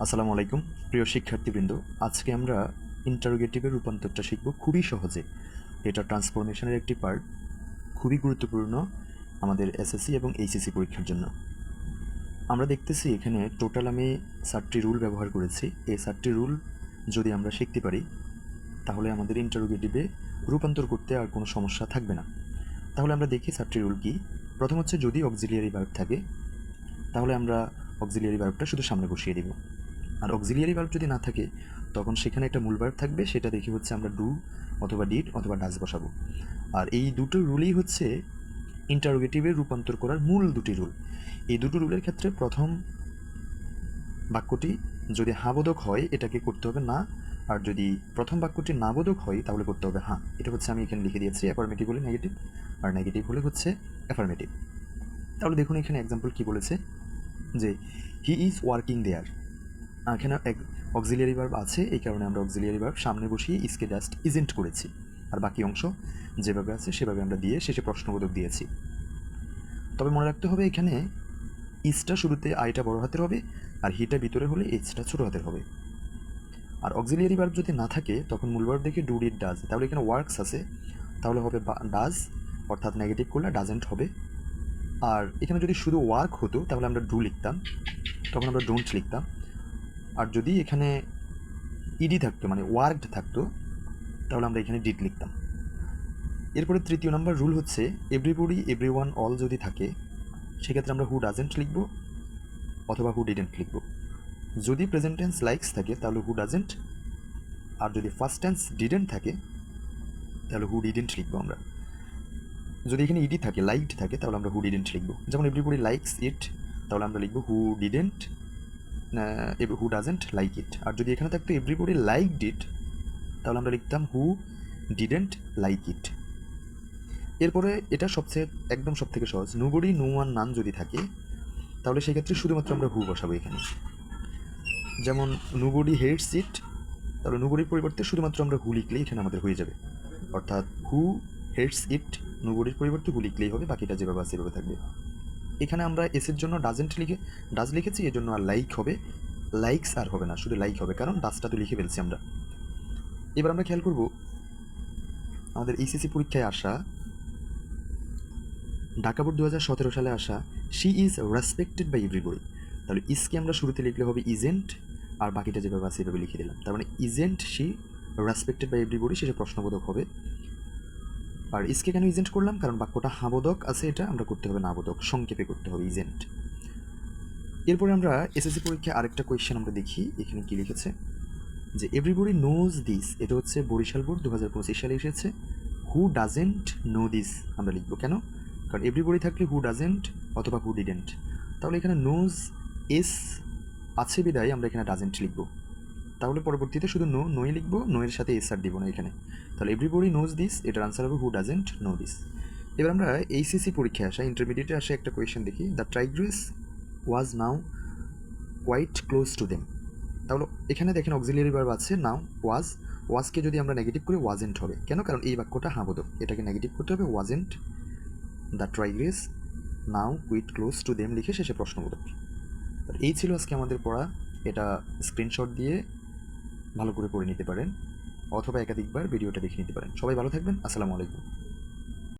আসসালামু আলাইকুম প্রিয় শিক্ষার্থীবৃন্দ। আজকে আমরা ইন্টারোগেটিভের রূপান্তরটা শিখব খুবই সহজে। এটা ট্রান্সফরমেশনের একটি পার্ট, খুবই গুরুত্বপূর্ণ আমাদের এসএসসি এবং এইচএসসি পরীক্ষার জন্য। আমরা দেখতেছি এখানে টোটাল আমি 7টি রুল ব্যবহার করেছি। এই 7টি রুল যদি আমরা শিখতে পারি তাহলে আমাদের ইন্টারোগেটিভে রূপান্তর করতে আর কোনো সমস্যা থাকবে না। তাহলে আমরা দেখি 7টি রুল কি। প্রথম হচ্ছে, যদি অক্সিলিয়ারি ভার্ব থাকে তাহলে আমরা অক্সিলিয়ারি ভার্বটা শুধু সামনে বসিয়ে দিব। আর অক্সিলিয়ারি ভার্ব যদি না থাকে তখন সেখানে একটা মূল ভার্ব থাকবে, সেটা দেখে হচ্ছে আমরা ডু অথবা ডিড অথবা ডাজ বসাবো। আর এই দুটো রুলই হচ্ছে ইন্টারোগেটিভে রূপান্তর করার মূল দুটি রুল। এই দুটো রুলের ক্ষেত্রে প্রথম বাক্যটি যদি হাবোধক হয় এটাকে করতে হবে না, আর যদি প্রথম বাক্যটি নাবোধক হয় তাহলে করতে হবে হ্যাঁ। এটা হচ্ছে আমি এখানে লিখে দিয়েছি, অ্যাফার্মেটিভ হলে নেগেটিভ আর নেগেটিভ হলে হচ্ছে অ্যাফার্মেটিভ। তাহলে দেখুন এখানে এক্সাম্পল কী বলেছে, যে হি ইজ ওয়ার্কিং দেয়ার। এখানে অক্সিলিয়ারি ভার্ব আছে, এই কারণে আমরা অক্সিলিয়ারি ভার্ব সামনে বসিয়ে ইসকে জাস্ট ইজেন্ট করেছি, আর বাকি অংশ যেভাবে আছে সেভাবে আমরা দিয়ে শেষে প্রশ্নবোধক দিয়েছি। তবে মনে রাখতে হবে এখানে ইসটা শুরুতে আইটা বড় হাতের হবে, আর হিটা ভিতরে হলে এইচটা ছোটো হাতের হবে। আর অক্সিলিয়ারি ভার্ব যদি না থাকে তখন মূল ভার্ব দেখে ডু ডিড ডাজ, তাহলে এখানে ওয়ার্কস আছে তাহলে হবে ডাজ, অর্থাৎ নেগেটিভ করলে ডাজেন্ট হবে। আর এখানে যদি শুধু ওয়ার্ক হতো তাহলে আমরা ডু লিখতাম, তখন আমরা ডোন্ট লিখতাম। আর যদি এখানে ইডি থাকতো মানে ওয়ার্কড থাকতো তাহলে আমরা এখানে ডিড লিখতাম। এরপরে তৃতীয় নম্বর রুল হচ্ছে, এভরিবডি এভরিওয়ান অল যদি থাকে সেক্ষেত্রে আমরা হু ডাজেন্ট লিখব অথবা হু ডিডেন্ট লিখব। যদি প্রেজেন্ট টেন্স লাইকস থাকে তাহলে হু ডাজেন্ট, আর যদি ফার্স্ট টেন্স ডিডেন্ট থাকে তাহলে হু ডিডেন্ট লিখবো আমরা। যদি এখানে ইডি থাকে লাইকড থাকে তাহলে আমরা হু ডিডেন্ট লিখব। যেমন এভরিবডি লাইকস ইট তাহলে আমরা লিখব who didn't, who doesn't like it. আর যদি এখানে থাকতো এভরিবডি লাইকড ইট তাহলে আমরা লিখতাম হু ডিডেন্ট লাইক ইট। এরপরে এটা একদম সব থেকে সহজ, নোবডি নো ওয়ান নান যদি থাকে তাহলে সেক্ষেত্রে শুধুমাত্র আমরা হু বসাবো এখানে। যেমন নোবডি হেটস ইট, তাহলে নোবডির পরিবর্তে শুধুমাত্র আমরা হু লিখলেই এখানে আমাদের হয়ে যাবে। অর্থাৎ হু হেটস ইট নোবডির পরিবর্তে হু লিখলেই হবে, বাকিটা যেভাবে আছে সেভাবে থাকবে। এখানে আমরা এসের জন্য ডাজ লিখেছি, এর জন্য আর লাইক হবে, লাইকস আর হবে না, শুধু লাইক হবে, কারণ ডাজটা তো লিখে ফেলছি আমরা। এবার আমরা খেয়াল করব আমাদের এইচএসসি পরীক্ষায় আসা, ঢাকা বোর্ড 2017 সালে আসা she is respected by everybody, তাহলে ইসকে আমরা শুরুতে লিখলে হবে ইজেন্ট, আর বাকিটা যেভাবে আছে সেভাবে লিখে দিলাম। তার মানে isn't she respected by everybody, শেষে প্রশ্নবোধক হবে। আর ইসকে কেন ইজেন্ট করলাম, কারণ বাক্যটা হাবোধক আছে, এটা আমরা করতে হবে নাবোধক, সংক্ষেপে করতে হবে ইজেন্ট। এরপরে আমরা এসএসসি পরীক্ষায় আরেকটা কোয়েশ্চেন আমরা দেখি, এখানে কি লিখেছে, যে এভরিবডি নোজ দিস, এটা হচ্ছে বরিশাল বোর্ড 2025 সালে এসেছে। হু ডাজেন্ট নো দিস আমরা লিখবো কেন, কারণ এভরিবডি থাকলে হু ডাজেন্ট অথবা হু ডিডেন্ট, তাহলে এখানে নোজ এস আছে বিদায় আমরা এখানে ডাজেন্ট লিখবো। তাহলে পরবর্তীতে শুধু নোই লিখবো, নোয়ের সাথে এস আর দিব না এখানে। তাহলে এভরিবডি নোজ দিস, এটার আনসার হবে হু ডাজেন্ট নো দিস। এবার আমরা এইচএসসি পরীক্ষায় আসা, ইন্টারমিডিয়েটে আসা একটা কোয়েশ্চেন দেখি, the tigress was now quite close to them. তাহলে এখানে দেখেন অক্সিলিয়ারি ভার্ব আছে নাও, ওয়াজকে যদি আমরা নেগেটিভ করি ওয়াজেন্ট হবে কেন, কারণ এই বাক্যটা হাবোধক, এটাকে নেগেটিভ করতে হবে wasn't the tigress now quite close to them লিখে শেষে প্রশ্নবোধক। এই ছিল আজকে আমাদের পড়া, এটা স্ক্রিনশট দিয়ে ভালো করে পড়ে নিতে পারেন অথবা একাধিকবার ভিডিওটা দেখে নিতে পারেন। সবাই ভালো থাকবেন, আসসালামু আলাইকুম।